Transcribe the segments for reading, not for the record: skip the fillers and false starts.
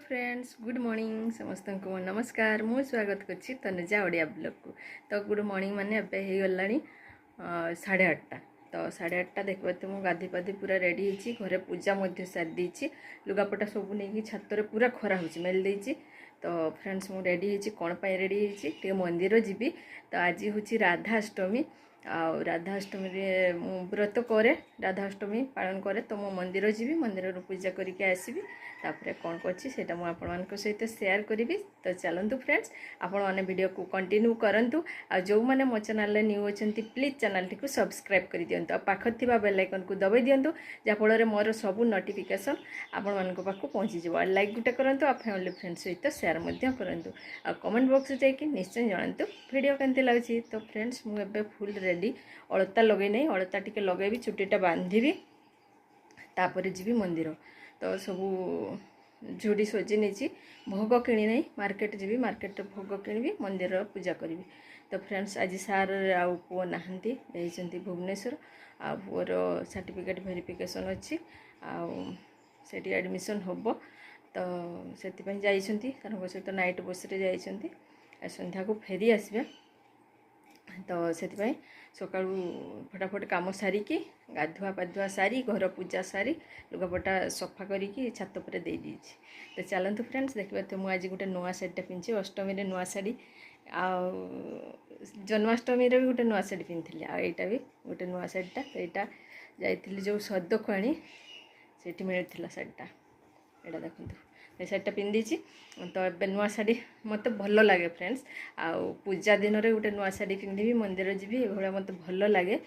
Friends good morning समस्त को नमस्कार मु स्वागत करछि तनुजा ओडिया ब्लॉग को। तो गुड मॉर्निंग माने अबे हे गलानी 8:30 तो 8:30 देखबे तो मु गाधी पाधी पूरा रेडी हिची घरे पूजा मध्य सारी दीची लुगापटा सब नहीं छात रे पूरा खरा होची मेल देची। तो फ्रेंड्स मु रेडी हिची कोन पाई रेडी हिची टे मंदिर जीवी। तो आज होची राधाअष्टमी आ राधाअष्टमी रे मु व्रत करे राधाअष्टमी पालन करे तो मो मंदिर जीवी मंदिर रो पूजा करके आसीबी तापरे कौन करछि सेटा मु आपण मानक सहित शेयर करी। तो चलतु फ्रेंड्स आपण माने वीडियो को कंटिन्यू करंतु आ जो माने मो चैनल रे न्यू अछंती प्लीज चैनल टी को सब्सक्राइब कर दियंतु आ पाख थिबा बेल आइकन को दबाई दियंतु जा फल रे मोर सब नोटिफिकेशन आपण मानक पाखु पहुंची जबो। आ लाइक गुटे करंतु आ फैमिली फ्रेंड्स सहित शेयर मध्य करंतु आ कमेंट बॉक्स जाई कि निश्चय जानतु वीडियो केनते लागछि। तो फ्रेंड्स मु एबे फुल रेडी अलता लगे नहीं अलता टिके लगेबी चुटीटा बांधीबी तापर जीवी मंदिर। तो सबू झुड़ी सजी नहीं भोग किणी नहीं मार्केट जीवी मार्केट भोग किणी मंदिर पूजा करी। तो फ्रेंड्स आज सार आउ पुओ नहांती जाइछंती भुवनेश्वर आ पुओर सर्टिफिकेट वेरिफिकेशन अच्छी आठी एडमिशन हम तो से जाइछंती सहित नाइट बस रे जाइछंती संध्या को फेरी आसबे। तो से सका फटाफट कम सारिकी गाधुआ पाधुआ सारी घर पूजा सारी लुगापटा सफा करी छात पर दे दीची। तो चलतु फ्रेंड्स देखिए। तो मुझे आज गोटे नुआ शाढ़ीटा पिंधि अष्टमी रे नुआ शाढ़ी आ जन्माष्टमी रे भी गोटे नुआ शाढ़ी पिंधि आईटा भी गोटे नुआ शाढ़ीटा। तो यहाँ जाइली जो सद खुआणी से मिलता शाढ़ीटा यहाँ देखो शाढ़ीटा पिंधिची। तो ए नुआ शाढ़ी मत भल लगे फ्रेंड्स आ पूजा दिन में गोटे नुआ शाढ़ी पिंधि मंदिर जीवी ये मत भल लगे।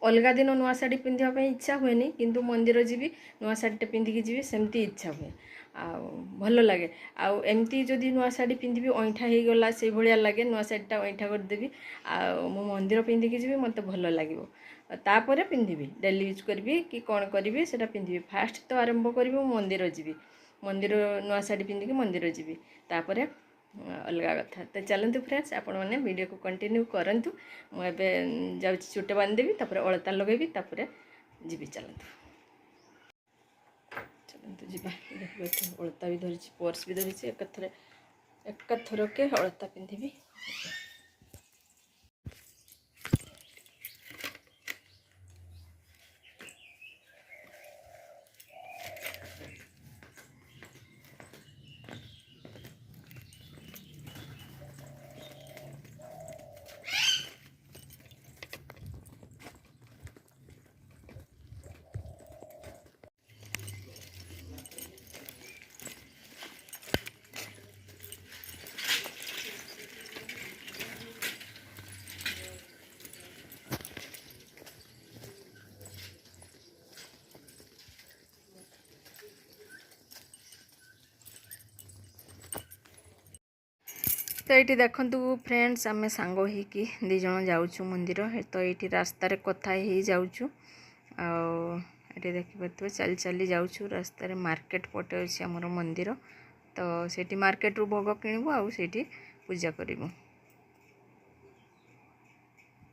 अलग दिन नुआ शाढ़ी पिंधापी इच्छा हुए किंतु मंदिर जीवी नुआ शाढ़ीटा पिंधिकी जीवी सेमती इच्छा हुए भल लगे। आमती जदि नुआ शाढ़ी पिंधि अईठा हो गला से भाया लगे नुआ शाढ़ीटा अईठा करदेवी मो मंदिर पिंधिकी जीवी मत भल लगे तापर पिंधि डेली यूज करी कि कौन करी से पिंधि फास्ट तो आरंभ करी मंदिर जीवी मंदिर नुआ शाढ़ी पिंधिकी मंदिर जीवी तापर अलग कथा। तो चलतु फ्रेंड्स आपण मैंने वीडियो को कंटिन्यू करंतु मुझे जाऊँ चुटे बांधदेवी तापर अलता लगेबी तापर जीवी। चलतु चलतु जी देखिए अलता भी धरी पर्स भी धरी एक थर के अलता पिंधि। तो ये देखु फ्रेंड्स आम सांग हो दीज जाऊँ मंदिर। तो ये रास्तार कथा ही जाऊँ आठी देखिए चली चली जाऊँ रास्तार मार्केट पटे अच्छे आमर मंदिर। तो सेठी मार्केट रू भोग किणु आठी पूजा करूँ।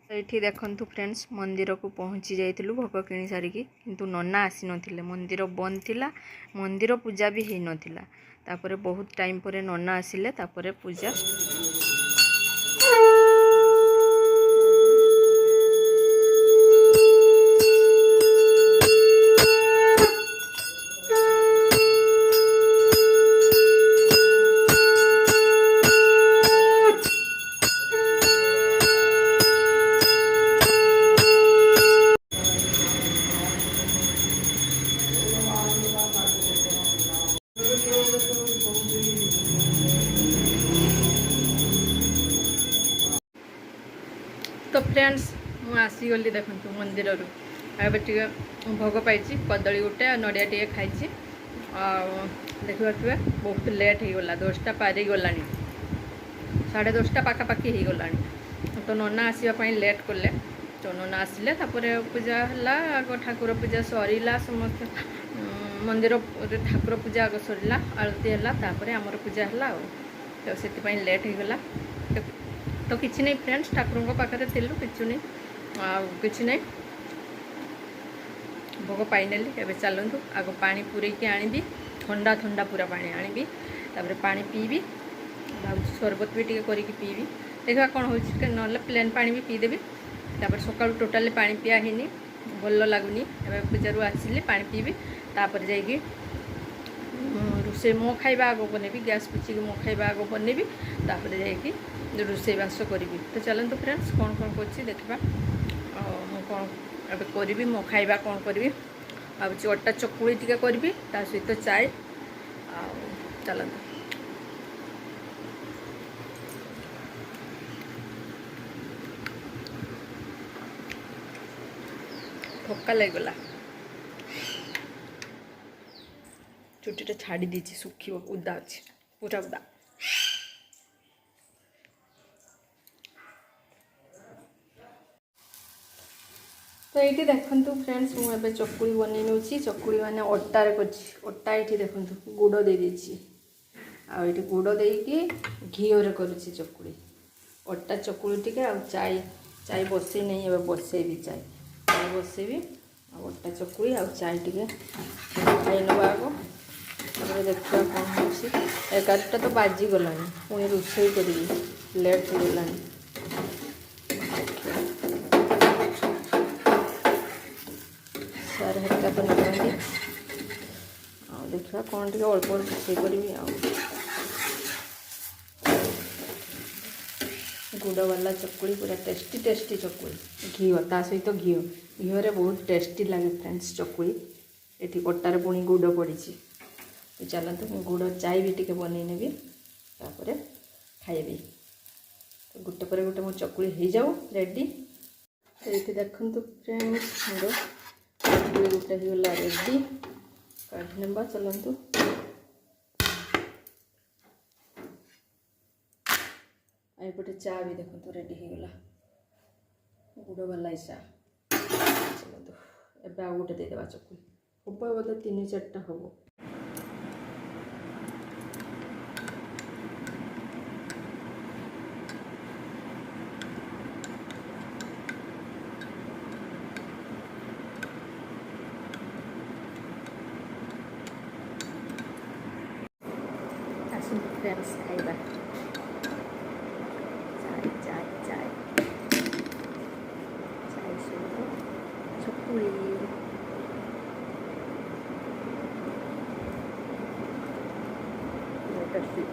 तो ये देखु फ्रेंड्स मंदिर को पहुँची जाइलु भोग किणी सारिकी किंतु नना आसी नथिले मंदिर बंद थिला मंदिर पूजा भी हो नथिला तापरे बहुत टाइम पर नना आसिले तापरे पूजा। तो फ्रेंड्स मु आसीगली देखु मंदिर रू टे भोग पाई कदली गोटे नड़िया टे खाई देखिए बहुत लेट हो गला 10टा पारी गला 10:30 पाखापाखि हो गला। तो नना आसवाई लेट कले तो नना आसिले पूजा है आग ठाकुर पूजा सरला समस्त मंदिर ठाकुर पूजा आग सरला आरती है आमर पूजा है तो से लेट हो गला। तो किसी नहीं फ्रेंड्स ठाकुर पाखे थिलु कि नहीं भोग पाई नेली। एबे चलतु आग पानी पूरे आनिबी ठंडा ठंडा पूरा पानी आनी तापर पानी पीबी भाव सरबत भी टे करके पीबी देखा कौन हो ना प्लेन पानी भी पीदेवी तापर सका टोटाली पानी पिया है भल लगुनि एवं पूजारू आसिले पानी पीबी तापर जाइए रोसे मो खाइबा आग बनेबी गैस पुचिक मो खाइबा आग बनेबी तापर जाइए रोसे बास करी तो चलते फ्रेंड्स कौन कौन कर देखा कौन अब करी मो खाइबा कौन करी भाई अटा चकुड़ी टी करी ता सहित चाय चलते थका लगला चुटीटा छाड़ी दीची सुखी उदा अच्छे पूरा उदा तो ये देखु फ्रेंड्स मुझे चकुड़ी बन नौ चकुड़ी मैंने अटार अटा ये देखु गुड़ दे दीची आठ गुड़ देकी घीओरे करुच्ची चकुड़ी अटा चकुड़ी टी चाय चाय बसई नहीं ए बसईबी चाय चाय बसईबी अटा चकुड़ी आ चाय टी खाई नवा आग देखा कौन हो 11टा तो बाजीगला पुणी रोषे करी लेट हो गला सार हरिका तो नाती देखा कौन टे अल्प रोषे करी गुड़ वाला चकुड़ी पूरा टेस्टी टेस्टी चकुड़ी घी ता सहित घी घीरे बहुत टेस्टी लगे फ्रेंड्स चकुड़ी ये अटार पुणी गुड़ पड़ी तो चलते मुझे गुड़ चाय भी टे बनईनेबी तापर खाइबी तो गोटे पर गोटे मो चकुड़ी हो जाऊ रेडी तो ये देखु फ्रेंड्स मोर चकुड़ी गोटे होगा रेडी काढ़ी नेबा चलतु एपटे चा भी देखो रेडी होगा गुड़ वाला चा चलतु एवं आउ गोटे देदेवा चकुड़ी हम बोधे 3-4टा हम फ्रेंड्स खाइबा चाय चाय चाय चाय सहित चकुड़ी टेस्टी